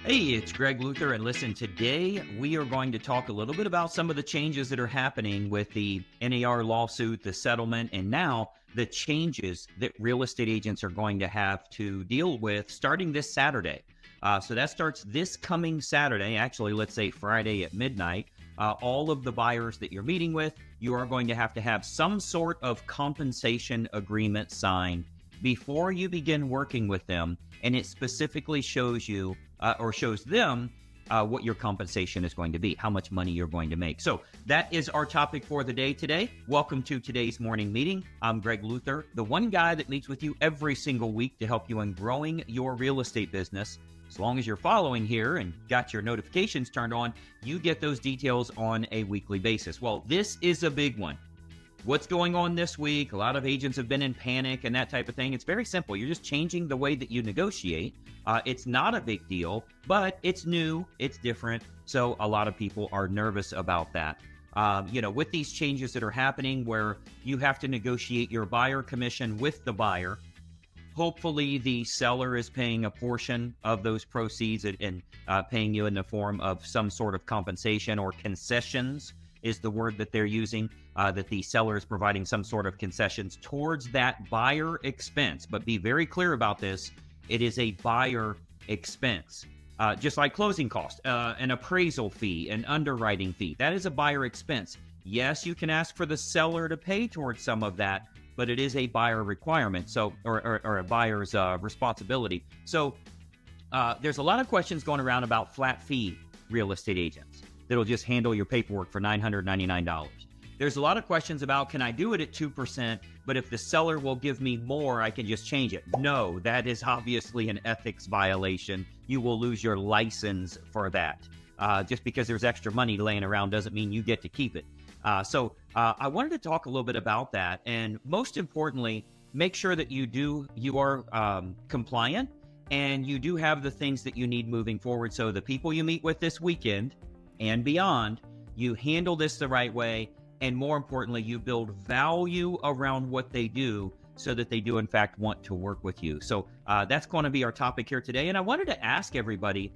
Hey, it's Greg Luther, and listen, today we are going to talk a little bit about some of the changes that are happening with the NAR lawsuit, the settlement, and now the changes that real estate agents are going to have to deal with starting this Saturday. So that starts this coming Saturday, actually, let's say Friday at midnight. All of the buyers that you're meeting with, you are going to have some sort of compensation agreement signed before you begin working with them, and it specifically shows you or shows them what your compensation is going to be, how much money you're going to make. So that is our topic for the day today. Welcome to today's morning meeting. I'm Greg Luther, the one guy that meets with you every single week to help you in growing your real estate business. As long as you're following here and got your notifications turned on, you get those details on a weekly basis. Well, this is a big one. What's going on this week? A lot of agents have been in panic and that type of thing. It's very simple. You're just changing the way that you negotiate. It's not a big deal, but it's new, it's different. So a lot of people are nervous about that. With these changes that are happening where you have to negotiate your buyer commission with the buyer, hopefully the seller is paying a portion of those proceeds and paying you in the form of some sort of compensation, or concessions is the word that they're using, that the seller is providing some sort of concessions towards that buyer expense. But be very clear about this. It is a buyer expense. Just like closing costs, an appraisal fee, an underwriting fee. That is a buyer expense. Yes, you can ask for the seller to pay towards some of that, but it is a buyer requirement, or a buyer's responsibility. So there's a lot of questions going around about flat fee real estate agents that'll just handle your paperwork for $999. There's a lot of questions about, can I do it at 2%, but if the seller will give me more, I can just change it. No, that is obviously an ethics violation. You will lose your license for that. Just because there's extra money laying around doesn't mean you get to keep it. So I wanted to talk a little bit about that, and most importantly, make sure that you are compliant and you do have the things that you need moving forward. So the people you meet with this weekend and beyond, you handle this the right way, and more importantly, you build value around what they do so that they do in fact want to work with you. So that's going to be our topic here today. And I wanted to ask everybody,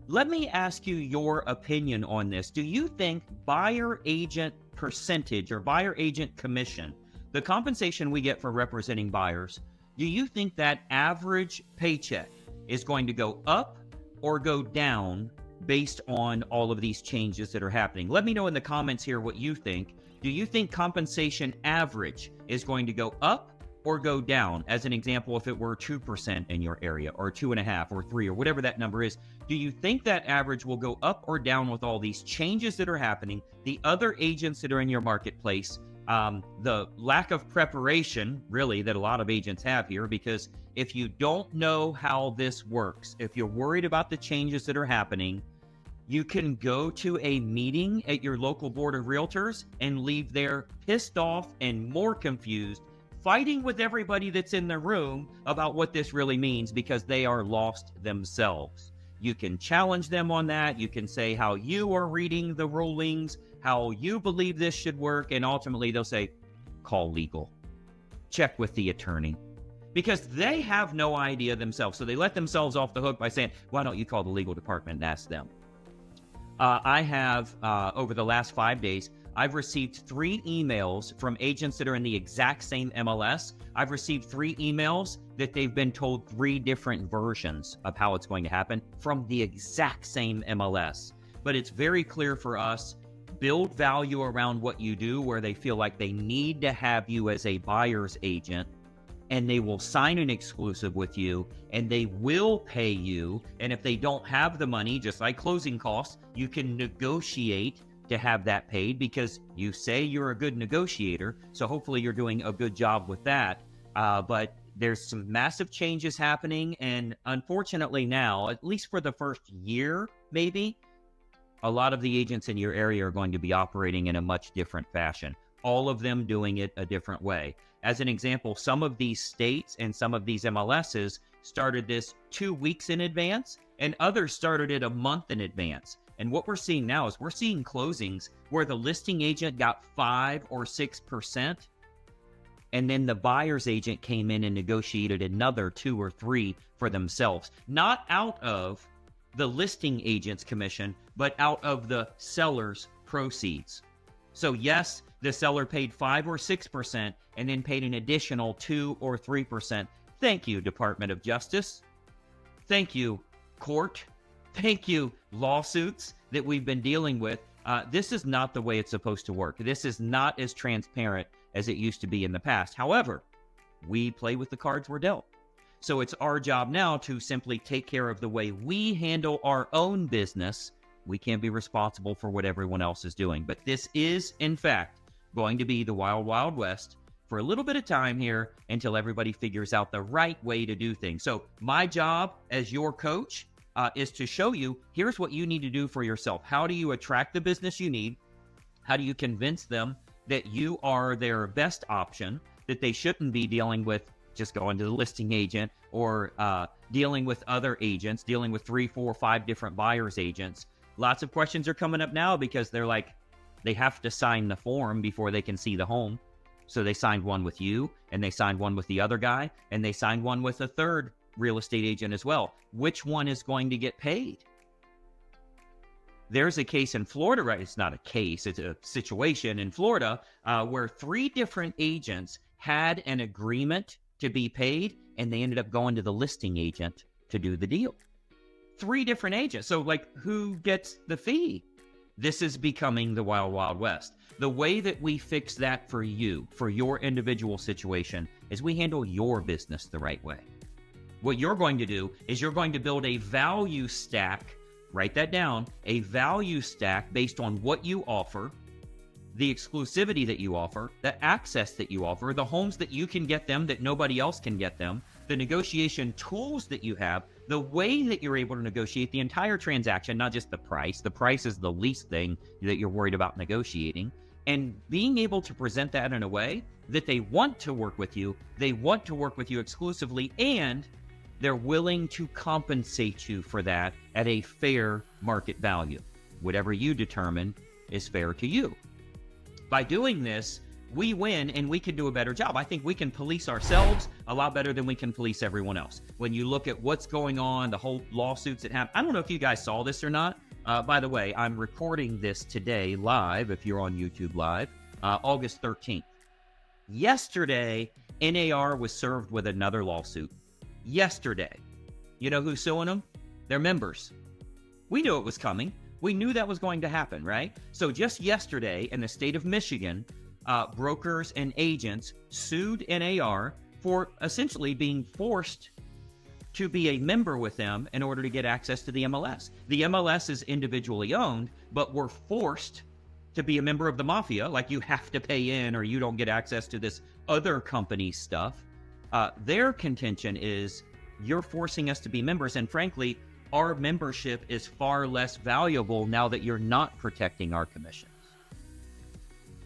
let me ask you your opinion on this. Do you think buyer agent percentage or buyer agent commission, the compensation we get for representing buyers, do you think that average paycheck is going to go up or go down based on all of these changes that are happening? Let me know in the comments here what you think. Do you think compensation average is going to go up or go down? As an example, if it were 2% in your area, or 2.5% or 3%, or whatever that number is, do you think that average will go up or down with all these changes that are happening, the other agents that are in your marketplace, the lack of preparation, really, that a lot of agents have here? Because if you don't know how this works, if you're worried about the changes that are happening, you can go to a meeting at your local board of realtors and leave there pissed off and more confused, fighting with everybody that's in the room about what this really means, because they are lost themselves. You can challenge them on that. You can say how you are reading the rulings, how you believe this should work, and ultimately they'll say, call legal. Check with the attorney. Because they have no idea themselves. So they let themselves off the hook by saying, why don't you call the legal department and ask them? I have, over the last 5 days, I've received 3 emails from agents that are in the exact same MLS. I've received 3 emails that they've been told 3 different versions of how it's going to happen from the exact same MLS. But it's very clear for us, build value around what you do, where they feel like they need to have you as a buyer's agent, and they will sign an exclusive with you, and they will pay you. And if they don't have the money, just like closing costs, you can negotiate to have that paid, because you say you're a good negotiator. So hopefully you're doing a good job with that. But there's some massive changes happening. And unfortunately now, at least for the first year, maybe, a lot of the agents in your area are going to be operating in a much different fashion. All of them doing it a different way. As an example, some of these states and some of these MLSs started this 2 weeks in advance, and others started it a month in advance. And what we're seeing now is we're seeing closings where the listing agent got 5 or 6%, and then the buyer's agent came in and negotiated another 2 or 3 for themselves. Not out of the listing agent's commission, but out of the seller's proceeds. So yes, the seller paid 5 or 6% and then paid an additional 2 or 3%. Thank you, Department of Justice. Thank you, court. Thank you, lawsuits that we've been dealing with. This is not the way it's supposed to work. This is not as transparent as it used to be in the past. However, we play with the cards we're dealt. So it's our job now to simply take care of the way we handle our own business. We can't be responsible for what everyone else is doing. But this is, in fact, going to be the wild, wild west for a little bit of time here until everybody figures out the right way to do things. So my job as your coach is to show you, here's what you need to do for yourself. How do you attract the business you need? How do you convince them that you are their best option, that they shouldn't be dealing with just going to the listing agent or dealing with other agents, dealing with 3, 4, 5 different buyers agents? Lots of questions are coming up now because they're like, they have to sign the form before they can see the home. So they signed one with you, and they signed one with the other guy, and they signed one with a third real estate agent as well. Which one is going to get paid? There's a case in Florida, right? It's not a case, it's a situation in Florida where 3 different agents had an agreement to be paid, and they ended up going to the listing agent to do the deal. 3 different agents. So like, who gets the fee? This is becoming the wild, wild west. The way that we fix that for you, for your individual situation, is we handle your business the right way. What you're going to do is you're going to build a value stack. Write that down, a value stack based on what you offer, the exclusivity that you offer, the access that you offer, the homes that you can get them that nobody else can get them, the negotiation tools that you have, the way that you're able to negotiate the entire transaction, not just the price. The price is the least thing that you're worried about negotiating. And being able to present that in a way that they want to work with you, they want to work with you exclusively, and they're willing to compensate you for that at a fair market value. Whatever you determine is fair to you. By doing this, we win and we can do a better job. I think we can police ourselves a lot better than we can police everyone else. When you look at what's going on, the whole lawsuits that happen. I don't know if you guys saw this or not. By the way, I'm recording this today live, if you're on YouTube Live, August 13th. Yesterday, NAR was served with another lawsuit. Yesterday. You know who's suing them? Their members. We knew it was coming. We knew that was going to happen, right? So just yesterday in the state of Michigan, brokers and agents sued NAR for essentially being forced to be a member with them in order to get access to the MLS. The MLS is individually owned, but we're forced to be a member of the mafia, like you have to pay in or you don't get access to this other company's stuff. Their contention is you're forcing us to be members, and frankly, our membership is far less valuable now that you're not protecting our commissions.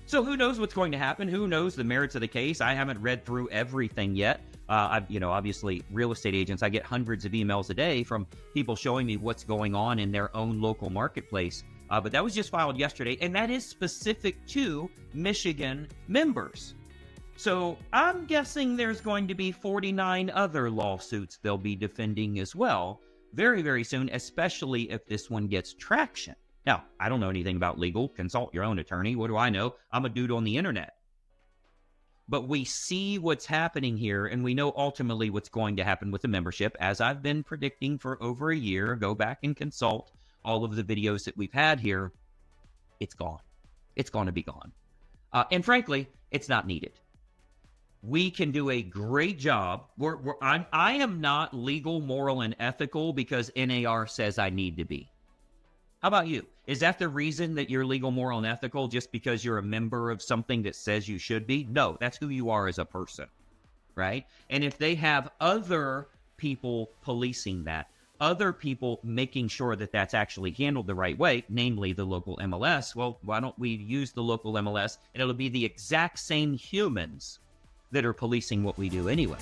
So who knows what's going to happen? Who knows the merits of the case? I haven't read through everything yet. Obviously, real estate agents, I get hundreds of emails a day from people showing me what's going on in their own local marketplace. But that was just filed yesterday, and that is specific to Michigan members. So I'm guessing there's going to be 49 other lawsuits they'll be defending as well very, very soon, especially if this one gets traction. Now, I don't know anything about legal. Consult your own attorney. What do I know? I'm a dude on the internet. But we see what's happening here, and we know ultimately what's going to happen with the membership. As I've been predicting for over a year, go back and consult all of the videos that we've had here. It's gone. It's going to be gone. And frankly, it's not needed. We can do a great job. I am not legal, moral, and ethical because NAR says I need to be. How about you? Is that the reason that you're legal, moral, and ethical, just because you're a member of something that says you should be? No, that's who you are as a person, right? And if they have other people policing that, other people making sure that that's actually handled the right way, namely the local MLS, well, why don't we use the local MLS and it'll be the exact same humans that are policing what we do anyway.